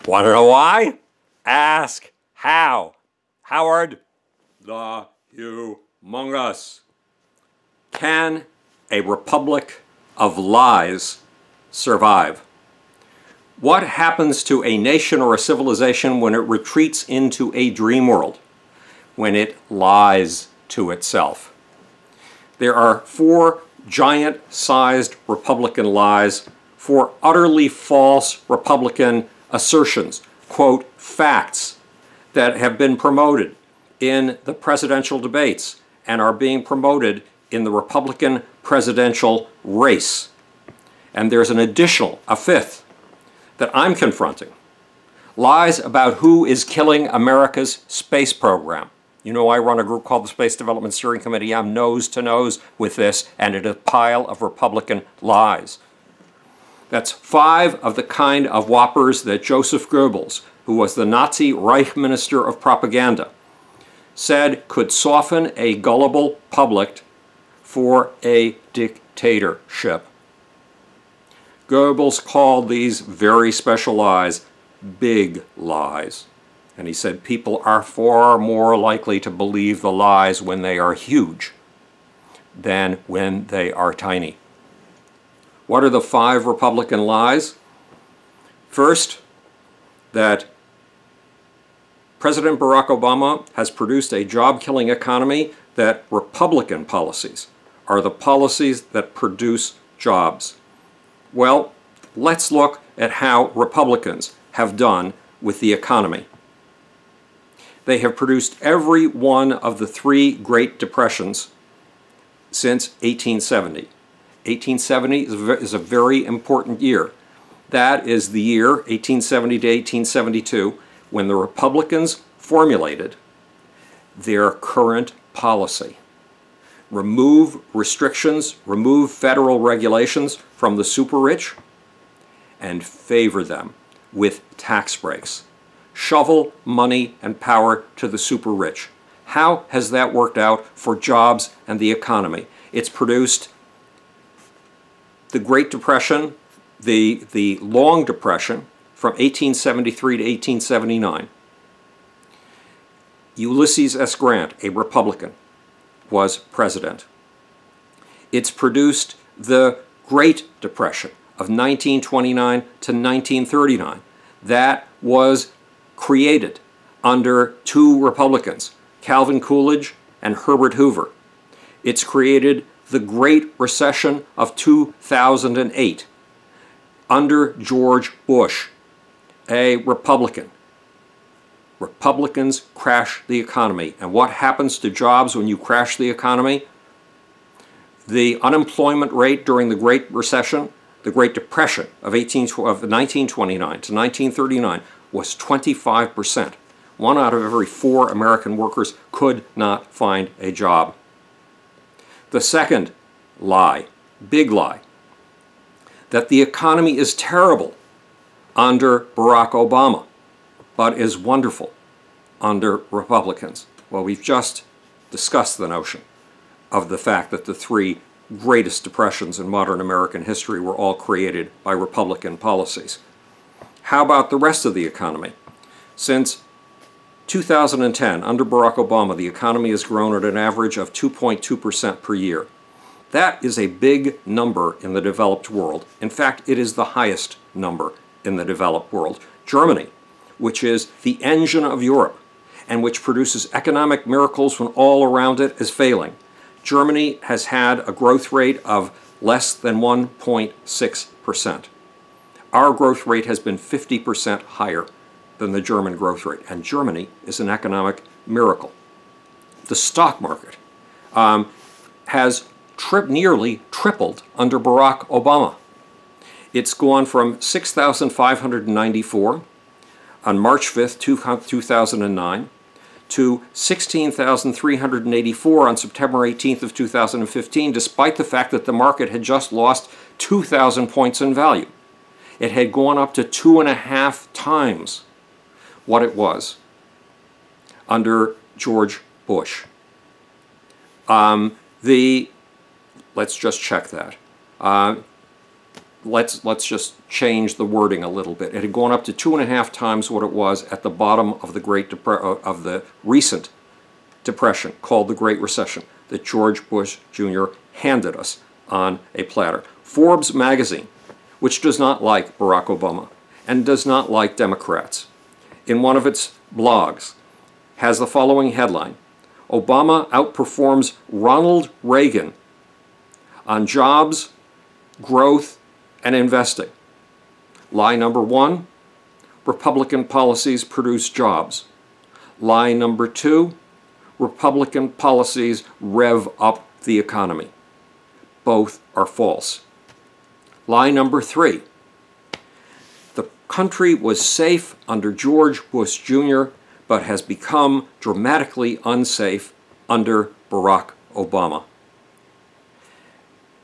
Want to know why? Ask how. Howard the Humongous. Can a republic of lies survive? What happens to a nation or a civilization when it retreats into a dream world? When it lies to itself? There are 4 giant-sized Republican lies, 4 utterly false Republican assertions, quote, facts that have been promoted in the presidential debates and are being promoted in the Republican presidential race. And there's an additional, a 5th, that I'm confronting. Lies about who is killing America's space program. You know, I run a group called the Space Development Steering Committee. I'm nose to nose with this, and it's a pile of Republican lies. That's 5 of the kind of whoppers that Joseph Goebbels, who was the Nazi Reich Minister of Propaganda, said could soften a gullible public for a dictatorship. Goebbels called these very special lies big lies. And he said people are far more likely to believe the lies when they are huge than when they are tiny. What are the 5 Republican lies? First, that President Barack Obama has produced a job-killing economy, that Republican policies are the policies that produce jobs. Well, let's look at how Republicans have done with the economy. They have produced every one of the 3 Great Depressions since 1870. 1870 is a very important year. That is the year, 1870 to 1872, when the Republicans formulated their current policy. Remove restrictions, remove federal regulations from the super rich, and favor them with tax breaks. Shovel money and power to the super rich. How has that worked out for jobs and the economy? It's produced the Great Depression, the Long Depression from 1873 to 1879. Ulysses S. Grant, a Republican, was president. It's produced the Great Depression of 1929 to 1939. That was created under 2 Republicans, Calvin Coolidge and Herbert Hoover. It's created the Great Recession of 2008 under George Bush, a Republican. Republicans crash the economy. And what happens to jobs when you crash the economy? The unemployment rate during the Great Recession, the Great Depression of 1929 to 1939 was 25%. 1 out of every 4 American workers could not find a job. The second lie, big lie, that the economy is terrible under Barack Obama, but is wonderful under Republicans. Well, we've just discussed the notion of the fact that the 3 greatest depressions in modern American history were all created by Republican policies. How about the rest of the economy? Since 2010, under Barack Obama, the economy has grown at an average of 2.2% per year. That is a big number in the developed world. In fact, it is the highest number in the developed world. Germany, which is the engine of Europe and which produces economic miracles when all around it is failing. Germany has had a growth rate of less than 1.6%. Our growth rate has been 50% higher than the German growth rate, and Germany is an economic miracle. The stock market has nearly tripled under Barack Obama. It's gone from 6,594 on March 5th, 2009 to 16,384 on September 18th of 2015, despite the fact that the market had just lost 2,000 points in value. It had gone up to 2.5 times what it was under George Bush. Let's just check that. let's just change the wording a little bit. It had gone up to 2.5 times what it was at the bottom of the recent depression called the Great Recession that George Bush Jr. handed us on a platter. Forbes magazine, which does not like Barack Obama and does not like Democrats, in one of its blogs has the following headline: Obama outperforms Ronald Reagan on jobs, growth, and investing. Lie number 1, Republican policies produce jobs. Lie number 2, Republican policies rev up the economy. Both are false. Lie number 3, the country was safe under George Bush Jr., but has become dramatically unsafe under Barack Obama.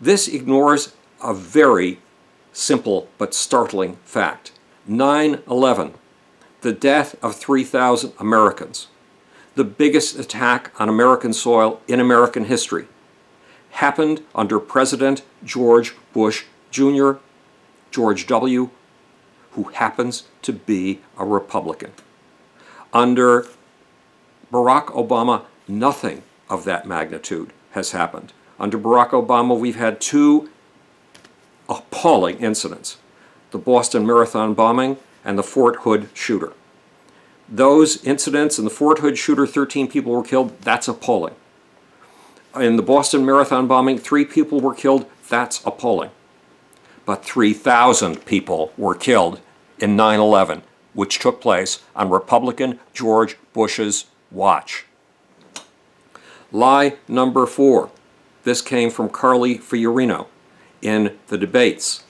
This ignores a very simple but startling fact. 9/11, the death of 3,000 Americans, the biggest attack on American soil in American history, happened under President George Bush Jr., George W., who happens to be a Republican. Under Barack Obama, nothing of that magnitude has happened. Under Barack Obama, we've had 2 appalling incidents: the Boston Marathon bombing and the Fort Hood shooter. Those incidents, in the Fort Hood shooter, 13 people were killed. That's appalling. In the Boston Marathon bombing, 3 people were killed. That's appalling. But 3,000 people were killed in 9/11, which took place on Republican George Bush's watch. Lie number 4. This came from Carly Fiorina in the debates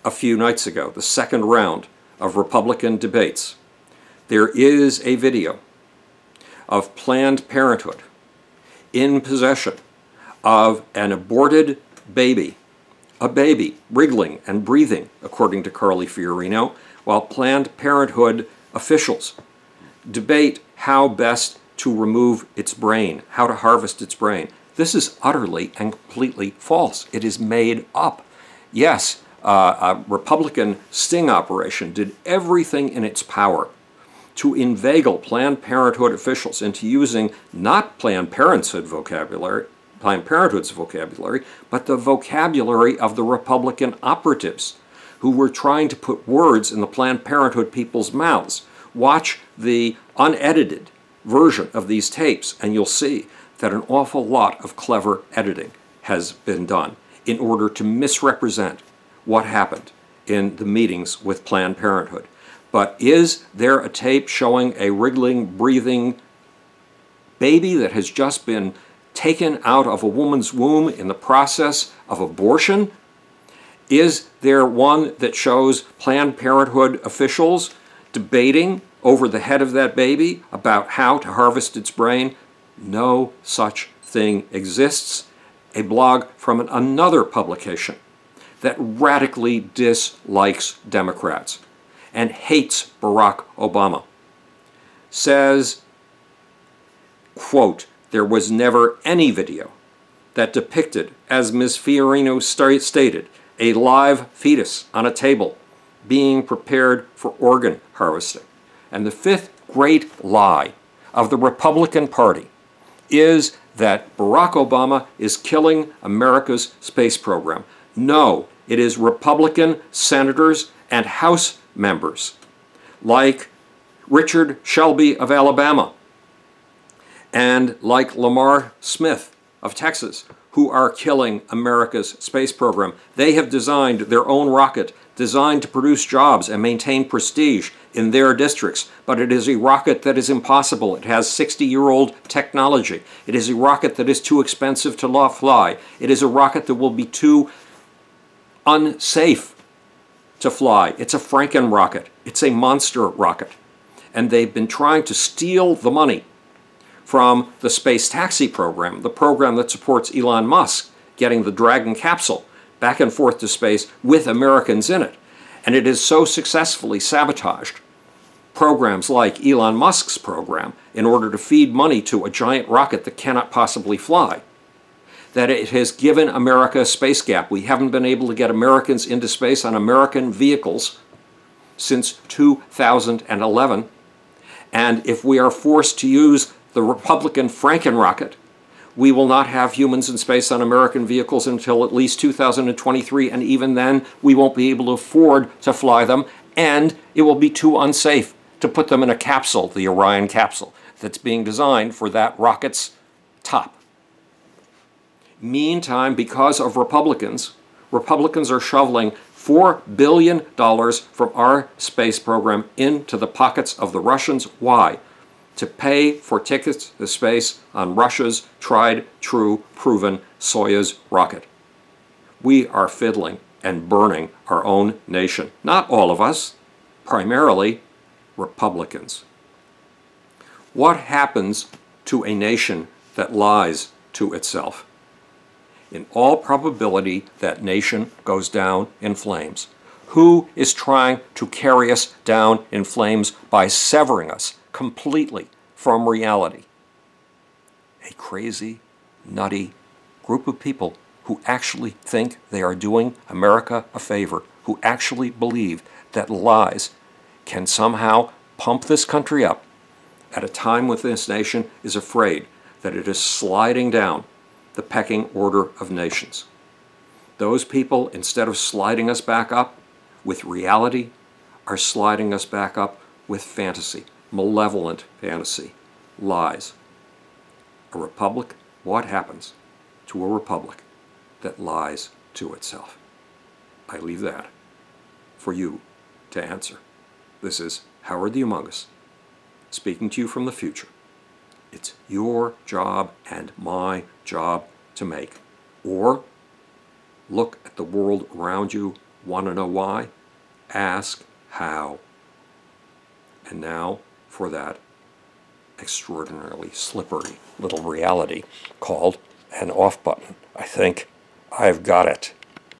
a few nights ago, the second round of Republican debates. There is a video of Planned Parenthood in possession of an aborted baby, a baby wriggling and breathing, according to Carly Fiorina, while Planned Parenthood officials debate how best to remove its brain, how to harvest its brain. This is utterly and completely false. It is made up. Yes, a Republican sting operation did everything in its power to inveigle Planned Parenthood officials into using not Planned Parenthood's vocabulary, but the vocabulary of the Republican operatives who were trying to put words in the Planned Parenthood people's mouths. Watch the unedited version of these tapes and you'll see that an awful lot of clever editing has been done in order to misrepresent what happened in the meetings with Planned Parenthood. But is there a tape showing a wriggling, breathing baby that has just been taken out of a woman's womb in the process of abortion? Is there one that shows Planned Parenthood officials debating over the head of that baby about how to harvest its brain? No such thing exists. A blog from another publication that radically dislikes Democrats and hates Barack Obama says, quote, "There was never any video that depicted, as Ms. Fiorina stated, a live fetus on a table being prepared for organ harvesting." And the 5th great lie of the Republican Party is that Barack Obama is killing America's space program. No, it is Republican senators and House members like Richard Shelby of Alabama and like Lamar Smith of Texas who are killing America's space program. They have designed their own rocket designed to produce jobs and maintain prestige in their districts, but it is a rocket that is impossible. It has 60-year-old technology. It is a rocket that is too expensive to fly. It is a rocket that will be too unsafe to fly. It's a Franken rocket. It's a monster rocket. And they've been trying to steal the money from the space taxi program, the program that supports Elon Musk getting the Dragon capsule back and forth to space with Americans in it. And it has so successfully sabotaged programs like Elon Musk's program in order to feed money to a giant rocket that cannot possibly fly, that it has given America a space gap. We haven't been able to get Americans into space on American vehicles since 2011. And if we are forced to use the Republican Franken-rocket, we will not have humans in space on American vehicles until at least 2023, and even then we won't be able to afford to fly them, and it will be too unsafe to put them in a capsule, the Orion capsule, that's being designed for that rocket's top. Meantime, because of Republicans are shoveling $4 billion from our space program into the pockets of the Russians. Why? To pay for tickets to space on Russia's tried, true, proven Soyuz rocket. We are fiddling and burning our own nation. Not all of us, primarily Republicans. What happens to a nation that lies to itself? In all probability, that nation goes down in flames. Who is trying to carry us down in flames by severing us completely from reality? A crazy, nutty group of people who actually think they are doing America a favor, who actually believe that lies can somehow pump this country up at a time when this nation is afraid that it is sliding down the pecking order of nations. Those people, instead of sliding us back up with reality, are sliding us back up with fantasy, malevolent fantasy, lies. A republic, what happens to a republic that lies to itself? I leave that for you to answer. This is Howard the Humongous, speaking to you from the future. It's your job and my job to make. Or look at the world around you, want to know why? Ask how. And now for that extraordinarily slippery little reality called an off button. I think I've got it.